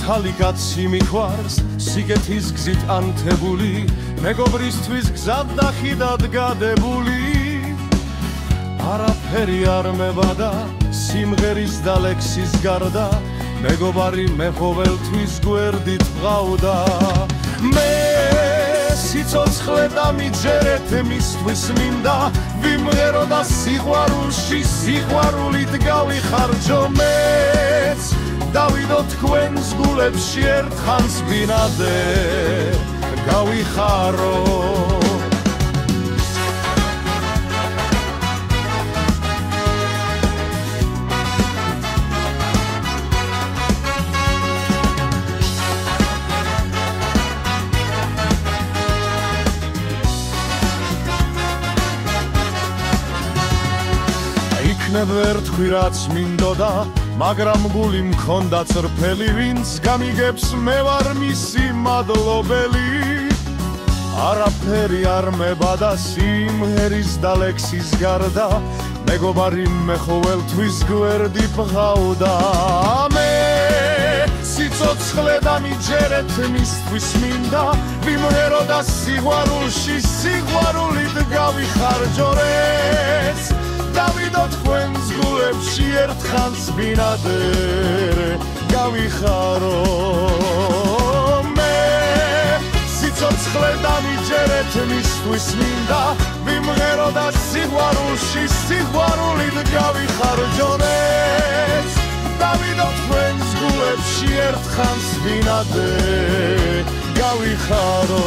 მართალი კაცი მიყვარს სიკეთის გზით ანთებული მეგობრისთვის გზად და ხიდად გადებული არაფერი არ მებადა სიმღერის და ლექსის გარდა მეგობარი მეხოველთვის გვერდით ბღავდა მე სიცოცხლე დამიჯერეთ მისთვის მინდა ვიმღერო და სიყვარულში სიყვარულით გავიხარჯო მეც დავიდო თქვენს გულებში ერთხანს ბინადე გავიხარო იქნებ ვერ თქვი რაც მინდოდა მაგრამ გული მქონდა წრფელი ვინც გამიგებს მე ვარ მისი მადლობელი არაფერი არ მებადა სიმღერის და ლექსის გარდა მეგობარი მეხოველთვის გვერდი ბღავდა მე სიცოცხლე დამიჯერეთ მისთვის მინდა ვიმღერო და სიყვარულში სიყვარულით გავიხარჯო რეც დავიდო თქვენს გულებში ერთხანს ბინადე გავიხარო მე სიცოცხლე დამიჯერეთ მისთვის მინდა ვიმღერო და სიყვარულში სიყვარულით გავიხარჯო რეც დავიდო თქვენს გულებში ერთხანს ბინადე გავიხარო